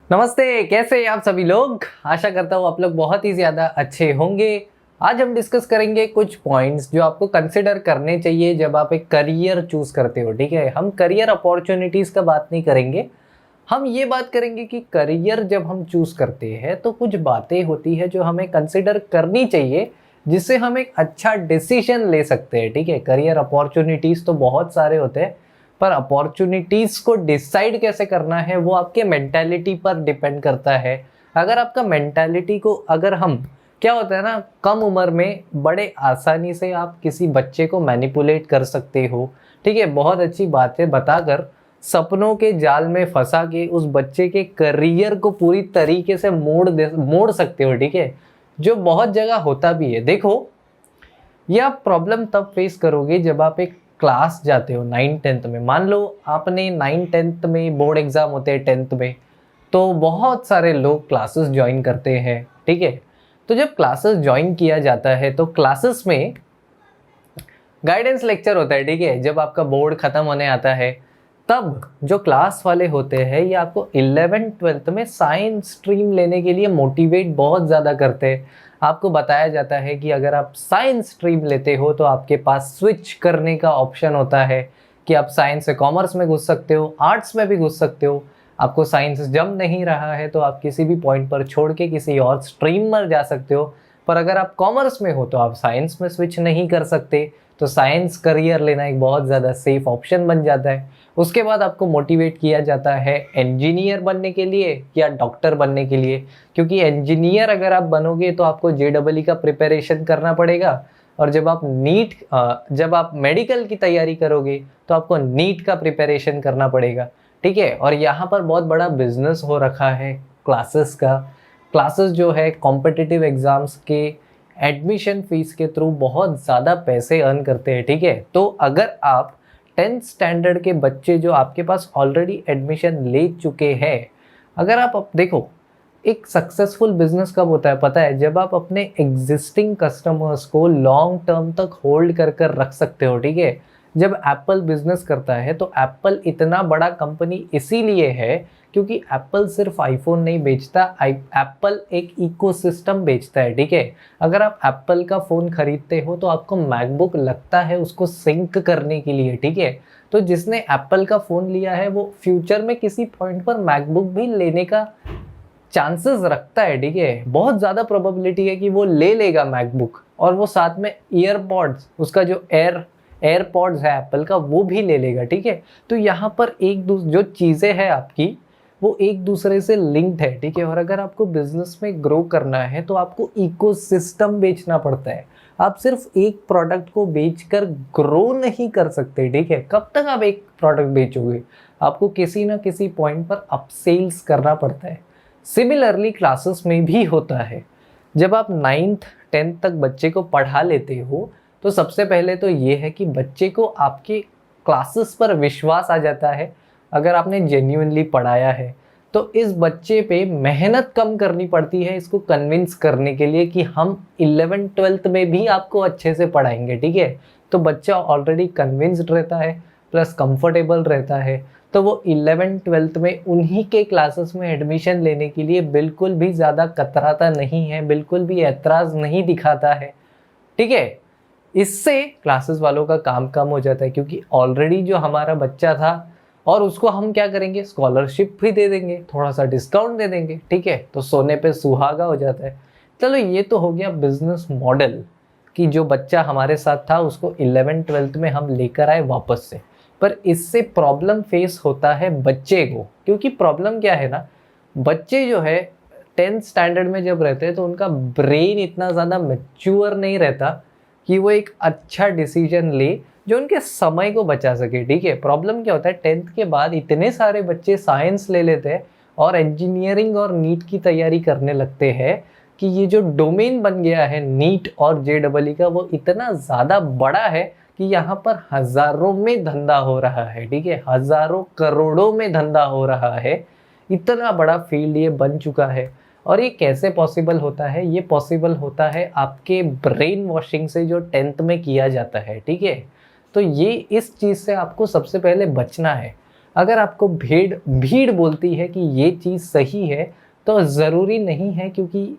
नमस्ते, कैसे हैं आप सभी लोग। आशा करता हूँ आप लोग बहुत ही ज़्यादा अच्छे होंगे। आज हम डिस्कस करेंगे कुछ पॉइंट्स जो आपको कंसिडर करने चाहिए जब आप एक करियर चूज़ करते हो। ठीक है, हम करियर अपॉर्चुनिटीज़ का बात नहीं करेंगे, हम ये बात करेंगे कि करियर जब हम चूज़ करते हैं तो कुछ बातें होती है जो हमें कंसिडर करनी चाहिए, जिससे हम एक अच्छा डिसीजन ले सकते हैं। ठीक है, करियर अपॉर्चुनिटीज़ तो बहुत सारे होते हैं, पर अपॉर्चुनिटीज़ को डिसाइड कैसे करना है वो आपके मेंटालिटी पर डिपेंड करता है। अगर आपका मेंटालिटी को अगर हम क्या होता है ना, कम उम्र में बड़े आसानी से आप किसी बच्चे को मैनिपुलेट कर सकते हो। ठीक है, बहुत अच्छी बातें बताकर सपनों के जाल में फंसा के उस बच्चे के करियर को पूरी तरीके से मोड़ सकते हो। ठीक है, जो बहुत जगह होता भी है। देखो, ये आप प्रॉब्लम तब फेस करोगे जब आप एक क्लास जाते हो 9th-10th में। मान लो आपने 9th-10th में बोर्ड एग्जाम होते हैं 10th में, तो बहुत सारे लोग क्लासेस ज्वाइन करते हैं। ठीक है, तो जब क्लासेस ज्वाइन किया जाता है तो क्लासेस में गाइडेंस लेक्चर होता है। ठीक है, जब आपका बोर्ड खत्म होने आता है तब जो क्लास वाले होते हैं ये आपको 11th-12th में साइंस स्ट्रीम लेने के लिए मोटिवेट बहुत ज़्यादा करते हैं। आपको बताया जाता है कि अगर आप साइंस स्ट्रीम लेते हो तो आपके पास स्विच करने का ऑप्शन होता है कि आप साइंस से कॉमर्स में घुस सकते हो, आर्ट्स में भी घुस सकते हो। आपको साइंस जम नहीं रहा है तो आप किसी भी पॉइंट पर छोड़ के किसी और स्ट्रीम में जा सकते हो। पर अगर आप कॉमर्स में हो तो आप साइंस में स्विच नहीं कर सकते, तो साइंस करियर लेना एक बहुत ज़्यादा सेफ ऑप्शन बन जाता है। उसके बाद आपको मोटिवेट किया जाता है इंजीनियर बनने के लिए या डॉक्टर बनने के लिए, क्योंकि इंजीनियर अगर आप बनोगे तो आपको जेईई का प्रिपरेशन करना पड़ेगा, और जब आप मेडिकल की तैयारी करोगे तो आपको नीट का प्रिपरेशन करना पड़ेगा। ठीक है, और यहाँ पर बहुत बड़ा बिजनेस हो रखा है क्लासेस का। क्लासेस जो है कॉम्पिटिटिव एग्ज़ाम्स के एडमिशन फीस के थ्रू बहुत ज़्यादा पैसे अर्न करते हैं। ठीक है, तो अगर आप 10th स्टैंडर्ड के बच्चे जो आपके पास ऑलरेडी एडमिशन ले चुके हैं, अगर आप देखो, एक सक्सेसफुल बिजनेस कब होता है पता है? जब आप अपने एग्जिस्टिंग कस्टमर्स को लॉन्ग टर्म तक होल्ड कर कर रख सकते हो। ठीक है, जब एप्पल बिजनेस करता है तो एप्पल इतना बड़ा कंपनी इसीलिए है क्योंकि एप्पल सिर्फ आईफोन नहीं बेचता, एप्पल एक इकोसिस्टम बेचता है। ठीक है, अगर आप एप्पल का फ़ोन खरीदते हो तो आपको मैकबुक लगता है उसको सिंक करने के लिए। ठीक है, तो जिसने एप्पल का फ़ोन लिया है वो फ्यूचर में किसी पॉइंट पर मैकबुक भी लेने का चांसेस रखता है। ठीक है, बहुत ज़्यादा प्रोबेबिलिटी है कि वो ले लेगा मैकबुक, और वो साथ में ईयरपॉड्स, उसका जो एयरपॉड्स है एप्पल का, वो भी ले लेगा। ठीक है, तो यहाँ पर जो चीज़ें हैं आपकी वो एक दूसरे से लिंक्ड है। ठीक है, और अगर आपको बिजनेस में ग्रो करना है तो आपको इकोसिस्टम बेचना पड़ता है। आप सिर्फ एक प्रोडक्ट को बेचकर ग्रो नहीं कर सकते। ठीक है, कब तक आप एक प्रोडक्ट बेचोगे? आपको किसी ना किसी पॉइंट पर अपसेल्स करना पड़ता है। सिमिलरली क्लासेस में भी होता है। जब आप 9th-10th तक बच्चे को पढ़ा लेते हो तो सबसे पहले तो ये है कि बच्चे को आपके क्लासेस पर विश्वास आ जाता है। अगर आपने जेन्युइनली पढ़ाया है तो इस बच्चे पे मेहनत कम करनी पड़ती है इसको कन्विंस करने के लिए कि हम 11th-12th में भी आपको अच्छे से पढ़ाएंगे। ठीक है, तो बच्चा ऑलरेडी कन्विंस्ड रहता है प्लस कंफर्टेबल रहता है, तो वो 11th-12th में उन्हीं के क्लासेस में एडमिशन लेने के लिए बिल्कुल भी ज़्यादा कतराता नहीं है, बिल्कुल भी ऐतराज़ नहीं दिखाता है। ठीक है, इससे क्लासेस वालों का काम कम हो जाता है क्योंकि ऑलरेडी जो हमारा बच्चा था, और उसको हम क्या करेंगे, स्कॉलरशिप भी दे देंगे, थोड़ा सा डिस्काउंट दे देंगे। ठीक है, तो सोने पे सुहागा हो जाता है। चलो, ये तो हो गया बिजनेस मॉडल कि जो बच्चा हमारे साथ था उसको 11th-12th में हम लेकर आए वापस से। पर इससे प्रॉब्लम फेस होता है बच्चे को, क्योंकि प्रॉब्लम क्या है ना, बच्चे जो है 10th स्टैंडर्ड में जब रहते हैं तो उनका ब्रेन इतना ज़्यादा मैच्योर नहीं रहता कि वो एक अच्छा डिसीजन ले जो उनके समय को बचा सके। ठीक है, प्रॉब्लम क्या होता है, 10th के बाद इतने सारे बच्चे साइंस ले लेते हैं और इंजीनियरिंग और नीट की तैयारी करने लगते हैं कि ये जो डोमेन बन गया है नीट और जेईई का, वो इतना ज़्यादा बड़ा है कि यहाँ पर हज़ारों में धंधा हो रहा है। ठीक है, हज़ारों करोड़ों में धंधा हो रहा है। इतना बड़ा फील्ड ये बन चुका है। और ये कैसे पॉसिबल होता है? ये पॉसिबल होता है आपके ब्रेन वॉशिंग से जो 10th में किया जाता है। ठीक है, तो ये इस चीज़ से आपको सबसे पहले बचना है। अगर आपको भीड़ भीड़ बोलती है कि ये चीज़ सही है तो ज़रूरी नहीं है, क्योंकि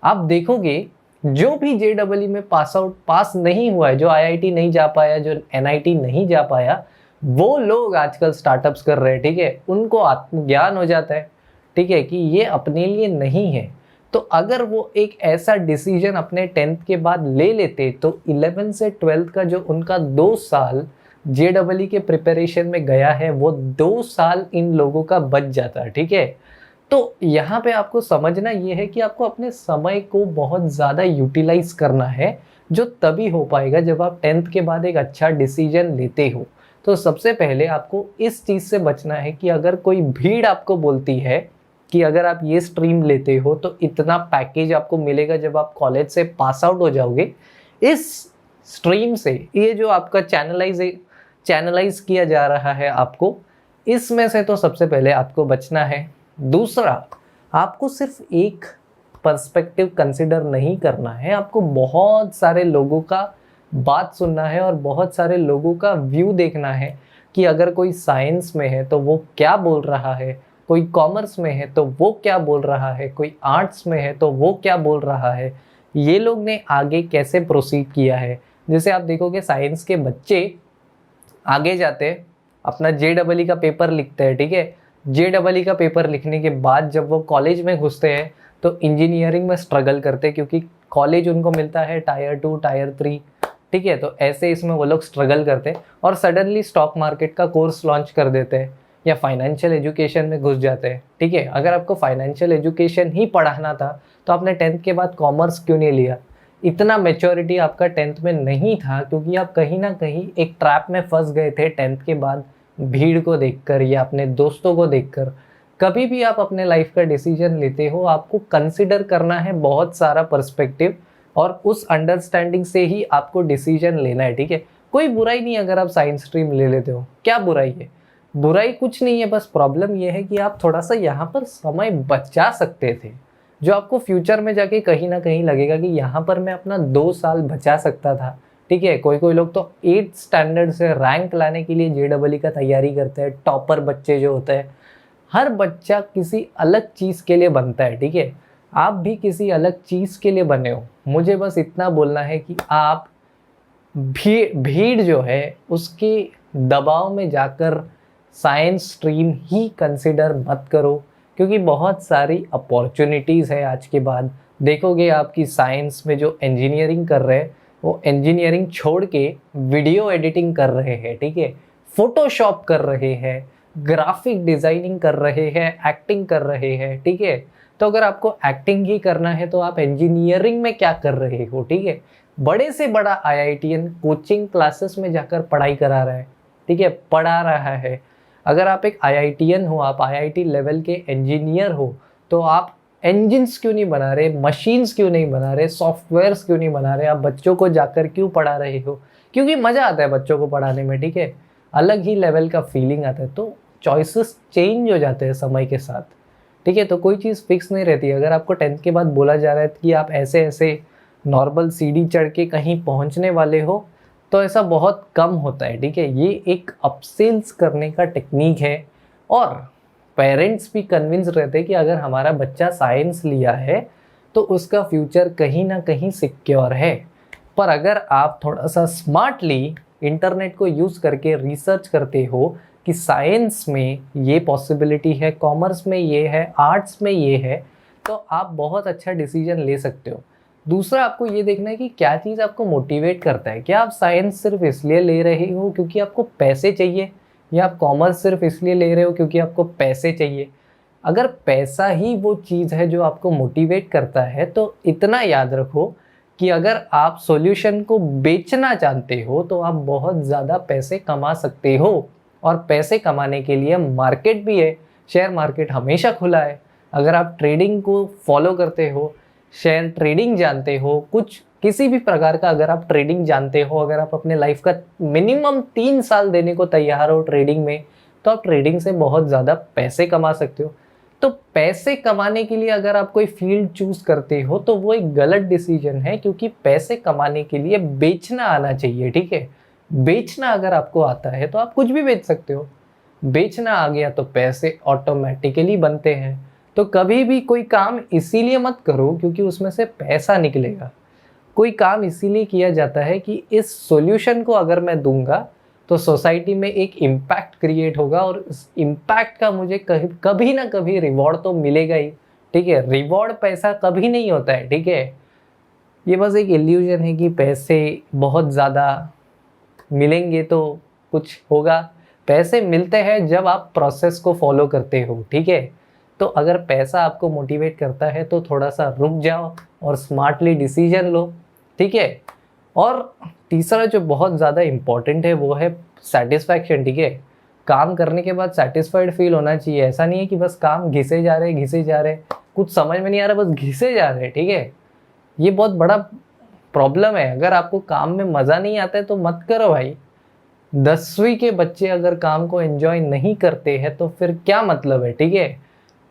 आप देखोगे जो भी JEE में पास नहीं हुआ है, जो IIT नहीं जा पाया, जो NIT नहीं जा पाया, वो लोग आजकल स्टार्टअप्स कर रहे हैं, ठीक है। उनको आत्मज्ञान हो जाता है, ठीक है, कि ये अपने लिए नहीं है। तो अगर वो एक ऐसा डिसीजन अपने 10th के बाद ले लेते तो 11 से 12th का जो उनका 2 साल JEE के प्रिपरेशन में गया है, वो 2 साल इन लोगों का बच जाता है, ठीक है। तो यहाँ पे आपको समझना ये है कि आपको अपने समय को बहुत ज़्यादा यूटिलाइज करना है, जो तभी हो पाएगा जब आप 10th के बाद एक अच्छा डिसीजन लेते हो। तो सबसे पहले आपको इस चीज़ से बचना है कि अगर कोई भीड़ आपको बोलती है कि अगर आप ये स्ट्रीम लेते हो तो इतना पैकेज आपको मिलेगा जब आप कॉलेज से पास आउट हो जाओगे, इस स्ट्रीम से ये जो आपका चैनलाइज किया जा रहा है आपको, इसमें से तो सबसे पहले आपको बचना है। दूसरा, आपको सिर्फ एक पर्सपेक्टिव कंसिडर नहीं करना है, आपको बहुत सारे लोगों का बात सुनना है और बहुत सारे लोगों का व्यू देखना है कि अगर कोई साइंस में है तो वो क्या बोल रहा है, कोई कॉमर्स में है तो वो क्या बोल रहा है, कोई आर्ट्स में है तो वो क्या बोल रहा है, ये लोग ने आगे कैसे प्रोसीड किया है। जैसे आप देखोगे साइंस के बच्चे आगे जाते हैं, अपना JEE का पेपर लिखते हैं, ठीक है। JEE का पेपर लिखने के बाद जब वो कॉलेज में घुसते हैं तो इंजीनियरिंग में स्ट्रगल करते हैं, क्योंकि कॉलेज उनको मिलता है टायर 2 टायर 3, ठीक है। तो ऐसे इसमें वो लोग स्ट्रगल करते हैं और सडनली स्टॉक मार्केट का कोर्स लॉन्च कर देते हैं या फाइनेंशियल एजुकेशन में घुस जाते हैं, ठीक है। अगर आपको फाइनेंशियल एजुकेशन ही पढ़ाना था तो आपने 10th के बाद कॉमर्स क्यों नहीं लिया? इतना मैच्योरिटी आपका 10th में नहीं था, क्योंकि आप कहीं ना कहीं एक ट्रैप में फंस गए थे 10th के बाद, भीड़ को देखकर या अपने दोस्तों को देखकर। कभी भी आप अपने लाइफ का डिसीजन लेते हो, आपको कंसिडर करना है बहुत सारा पर्सपेक्टिव, और उस अंडरस्टैंडिंग से ही आपको डिसीजन लेना है, ठीक है। कोई बुराई नहीं अगर आप साइंस स्ट्रीम ले लेते हो, क्या बुराई है? बुराई कुछ नहीं है, बस प्रॉब्लम यह है कि आप थोड़ा सा यहाँ पर समय बचा सकते थे, जो आपको फ्यूचर में जाके कहीं ना कहीं लगेगा कि यहाँ पर मैं अपना 2 साल बचा सकता था, ठीक है। कोई लोग तो 8th स्टैंडर्ड से रैंक लाने के लिए JEE का तैयारी करते हैं, टॉपर बच्चे जो होते हैं। हर बच्चा किसी अलग चीज़ के लिए बनता है, ठीक है। आप भी किसी अलग चीज़ के लिए बने हो। मुझे बस इतना बोलना है कि आप भीड़ जो है उसके दबाव में जाकर साइंस स्ट्रीम ही कंसिडर मत करो, क्योंकि बहुत सारी अपॉर्चुनिटीज़ है आज के बाद। देखोगे आपकी साइंस में जो इंजीनियरिंग कर रहे हैं वो इंजीनियरिंग छोड़ के वीडियो एडिटिंग कर रहे हैं, ठीक है, फोटोशॉप कर रहे हैं, ग्राफिक डिज़ाइनिंग कर रहे हैं, एक्टिंग कर रहे हैं, ठीक है। तो अगर आपको एक्टिंग ही करना है तो आप इंजीनियरिंग में क्या कर रहे हो, ठीक है। बड़े से बड़ा IITian कोचिंग क्लासेस में जाकर पढ़ाई करा रहा है, ठीक है, पढ़ा रहा है। अगर आप एक IITian हो, आप IIT लेवल के इंजीनियर हो, तो आप इंजिन्स क्यों नहीं बना रहे, मशीन्स क्यों नहीं बना रहे, सॉफ्टवेयर्स क्यों नहीं बना रहे, आप बच्चों को जाकर क्यों पढ़ा रहे हो? क्योंकि मज़ा आता है बच्चों को पढ़ाने में, ठीक है, अलग ही लेवल का फीलिंग आता है। तो चॉइसेस चेंज हो जाते हैं समय के साथ, ठीक है। तो कोई चीज़ फिक्स नहीं रहती। अगर आपको 10th के बाद बोला जा रहा है कि आप ऐसे ऐसे नॉर्मल सीढ़ी चढ़ के कहीं पहुंचने वाले हो, तो ऐसा बहुत कम होता है, ठीक है। ये एक अपसेल्स करने का टेक्निक है, और पेरेंट्स भी कन्विंस रहते हैं कि अगर हमारा बच्चा साइंस लिया है तो उसका फ्यूचर कहीं ना कहीं सिक्योर है। पर अगर आप थोड़ा सा स्मार्टली इंटरनेट को यूज़ करके रिसर्च करते हो कि साइंस में ये पॉसिबिलिटी है, कॉमर्स में ये है, आर्ट्स में ये है, तो आप बहुत अच्छा डिसीजन ले सकते हो। दूसरा, आपको ये देखना है कि क्या चीज़ आपको मोटिवेट करता है। क्या आप साइंस सिर्फ इसलिए ले रहे हो क्योंकि आपको पैसे चाहिए, या आप कॉमर्स सिर्फ इसलिए ले रहे हो क्योंकि आपको पैसे चाहिए? अगर पैसा ही वो चीज़ है जो आपको मोटिवेट करता है, तो इतना याद रखो कि अगर आप सॉल्यूशन को बेचना जानते हो तो आप बहुत ज़्यादा पैसे कमा सकते हो, और पैसे कमाने के लिए मार्केट भी है, शेयर मार्केट हमेशा खुला है। अगर आप ट्रेडिंग को फॉलो करते हो, शेयर ट्रेडिंग जानते हो, कुछ किसी भी प्रकार का अगर आप ट्रेडिंग जानते हो, अगर आप अपने लाइफ का मिनिमम 3 साल देने को तैयार हो ट्रेडिंग में, तो आप ट्रेडिंग से बहुत ज़्यादा पैसे कमा सकते हो। तो पैसे कमाने के लिए अगर आप कोई फील्ड चूज़ करते हो तो वो एक गलत डिसीजन है, क्योंकि पैसे कमाने के लिए बेचना आना चाहिए, ठीक है। बेचना अगर आपको आता है तो आप कुछ भी बेच सकते हो। बेचना आ गया तो पैसे ऑटोमेटिकली बनते हैं। तो कभी भी कोई काम इसीलिए मत करो क्योंकि उसमें से पैसा निकलेगा। कोई काम इसीलिए किया जाता है कि इस सॉल्यूशन को अगर मैं दूंगा तो सोसाइटी में एक इम्पैक्ट क्रिएट होगा और इस इम्पैक्ट का मुझे कभी ना कभी रिवॉर्ड तो मिलेगा ही। ठीक है, रिवॉर्ड पैसा कभी नहीं होता है। ठीक है, ये बस एक इल्यूजन है कि पैसे बहुत ज़्यादा मिलेंगे तो कुछ होगा। पैसे मिलते हैं जब आप प्रोसेस को फॉलो करते हो। ठीक है, तो अगर पैसा आपको मोटिवेट करता है तो थोड़ा सा रुक जाओ और स्मार्टली डिसीजन लो। ठीक है, और तीसरा जो बहुत ज़्यादा इम्पॉर्टेंट है वो है सेटिस्फैक्शन। ठीक है, काम करने के बाद सेटिस्फाइड फील होना चाहिए। ऐसा नहीं है कि बस काम घिसे जा रहे कुछ समझ में नहीं आ रहा, बस घिसे जा रहे। ठीक है, ये बहुत बड़ा प्रॉब्लम है। अगर आपको काम में मज़ा नहीं आता है तो मत करो भाई। 10वीं के बच्चे अगर काम को एंजॉय नहीं करते हैं तो फिर क्या मतलब है। ठीक है,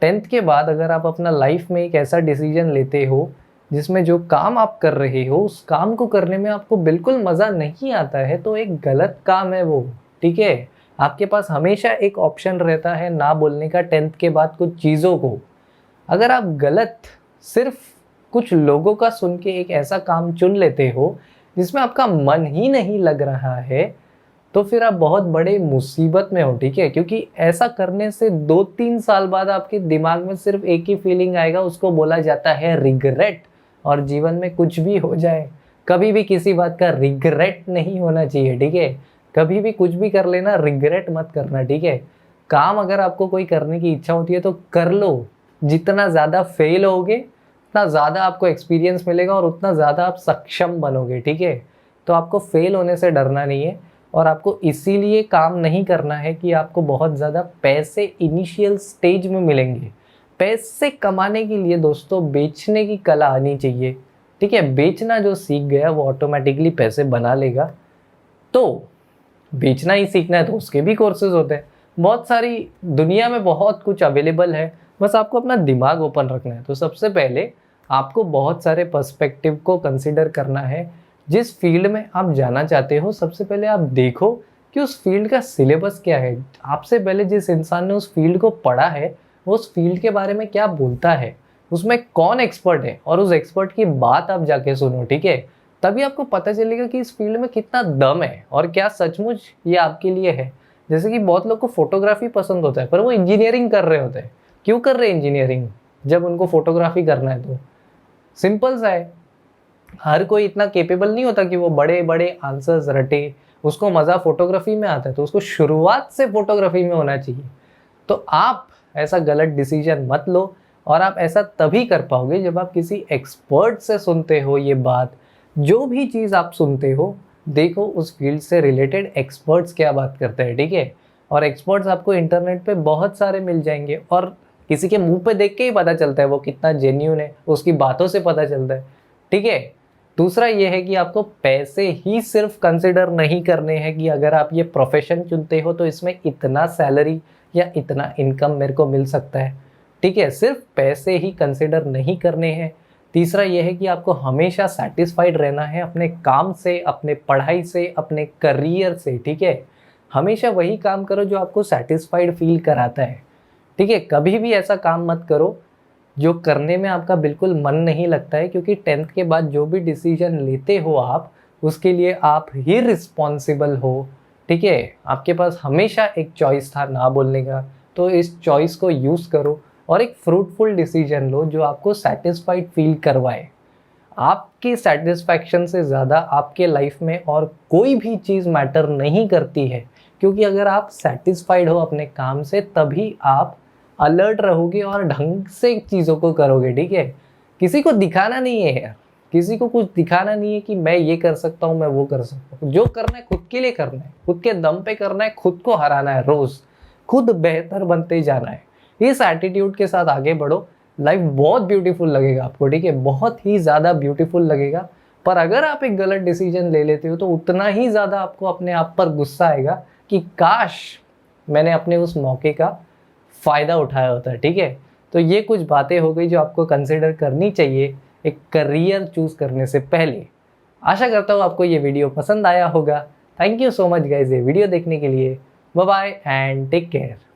10th के बाद अगर आप अपना लाइफ में एक ऐसा डिसीजन लेते हो जिसमें जो काम आप कर रहे हो उस काम को करने में आपको बिल्कुल मज़ा नहीं आता है तो एक गलत काम है वो। ठीक है, आपके पास हमेशा एक ऑप्शन रहता है ना बोलने का 10th के बाद कुछ चीज़ों को। अगर आप गलत सिर्फ कुछ लोगों का सुन के एक ऐसा काम चुन लेते हो जिसमें आपका मन ही नहीं लग रहा है तो फिर आप बहुत बड़े मुसीबत में हो। ठीक है, क्योंकि ऐसा करने से 2-3 साल बाद आपके दिमाग में सिर्फ एक ही फीलिंग आएगा, उसको बोला जाता है रिग्रेट। और जीवन में कुछ भी हो जाए कभी भी किसी बात का रिग्रेट नहीं होना चाहिए। ठीक है, कभी भी कुछ भी कर लेना, रिग्रेट मत करना। ठीक है, काम अगर आपको कोई करने की इच्छा होती है तो कर लो। जितना ज़्यादा फेल होगे उतना ज़्यादा आपको एक्सपीरियंस मिलेगा और उतना ज़्यादा आप सक्षम बनोगे। ठीक है, तो आपको फेल होने से डरना नहीं है और आपको इसीलिए काम नहीं करना है कि आपको बहुत ज़्यादा पैसे इनिशियल स्टेज में मिलेंगे। पैसे कमाने के लिए दोस्तों बेचने की कला आनी चाहिए। ठीक है, बेचना जो सीख गया वो ऑटोमेटिकली पैसे बना लेगा। तो बेचना ही सीखना है तो उसके भी कोर्सेज होते हैं। बहुत सारी दुनिया में बहुत कुछ अवेलेबल है, बस आपको अपना दिमाग ओपन रखना है। तो सबसे पहले आपको बहुत सारे पर्सपेक्टिव को कंसिडर करना है। जिस फील्ड में आप जाना चाहते हो सबसे पहले आप देखो कि उस फील्ड का सिलेबस क्या है। आपसे पहले जिस इंसान ने उस फील्ड को पढ़ा है वो उस फील्ड के बारे में क्या बोलता है, उसमें कौन एक्सपर्ट है और उस एक्सपर्ट की बात आप जाके सुनो। ठीक है, तभी आपको पता चलेगा कि इस फील्ड में कितना दम है और क्या सचमुच ये आपके लिए है। जैसे कि बहुत लोग को फोटोग्राफी पसंद होता है पर वो इंजीनियरिंग कर रहे होते हैं। क्यों कर रहे हैं इंजीनियरिंग जब उनको फोटोग्राफी करना है? तो सिंपल सा है, हर कोई इतना केपेबल नहीं होता कि वो बड़े बड़े आंसर्स रटे। उसको मज़ा फोटोग्राफी में आता है तो उसको शुरुआत से फोटोग्राफी में होना चाहिए। तो आप ऐसा गलत डिसीजन मत लो और आप ऐसा तभी कर पाओगे जब आप किसी एक्सपर्ट से सुनते हो ये बात। जो भी चीज़ आप सुनते हो देखो उस फील्ड से रिलेटेड एक्सपर्ट्स क्या बात करते हैं। ठीक है, और एक्सपर्ट्स आपको इंटरनेट पे बहुत सारे मिल जाएंगे और किसी के मुंह पे देख के ही पता चलता है वो कितना जेन्यून है, उसकी बातों से पता चलता है। ठीक है, दूसरा ये है कि आपको पैसे ही सिर्फ कंसिडर नहीं करने हैं कि अगर आप ये प्रोफेशन चुनते हो तो इसमें इतना सैलरी या इतना इनकम मेरे को मिल सकता है। ठीक है, सिर्फ पैसे ही कंसिडर नहीं करने हैं। तीसरा ये है कि आपको हमेशा सेटिस्फाइड रहना है अपने काम से, अपने पढ़ाई से, अपने करियर से। ठीक है, हमेशा वही काम करो जो आपको सेटिस्फाइड फील कराता है। ठीक है, कभी भी ऐसा काम मत करो जो करने में आपका बिल्कुल मन नहीं लगता है, क्योंकि 10th के बाद जो भी डिसीजन लेते हो आप उसके लिए आप ही रिस्पॉन्सिबल हो। ठीक है, आपके पास हमेशा एक चॉइस था ना बोलने का, तो इस चॉइस को यूज़ करो और एक फ्रूटफुल डिसीजन लो जो आपको सेटिस्फाइड फील करवाए। आपकी सेटिस्फैक्शन से ज़्यादा आपके लाइफ में और कोई भी चीज़ मैटर नहीं करती है, क्योंकि अगर आप सेटिस्फाइड हो अपने काम से तभी आप अलर्ट रहोगे और ढंग से चीज़ों को करोगे। ठीक है, किसी को दिखाना नहीं है यार, किसी को कुछ दिखाना नहीं है कि मैं ये कर सकता हूँ, मैं वो कर सकता हूँ। जो करना है खुद के लिए करना है, खुद के दम पे करना है, खुद को हराना है, रोज़ खुद बेहतर बनते जाना है। इस एटीट्यूड के साथ आगे बढ़ो, लाइफ बहुत ब्यूटीफुल लगेगा आपको। ठीक है, बहुत ही ज़्यादा ब्यूटीफुल लगेगा। पर अगर आप एक गलत डिसीजन ले लेते हो तो उतना ही ज़्यादा आपको अपने आप पर गुस्सा आएगा कि काश मैंने अपने उस मौके का फ़ायदा उठाया होता है। ठीक है, तो ये कुछ बातें हो गई जो आपको कंसिडर करनी चाहिए एक करियर चूज़ करने से पहले। आशा करता हूँ आपको ये वीडियो पसंद आया होगा। Thank you so much guys ये वीडियो देखने के लिए। Bye bye and take care.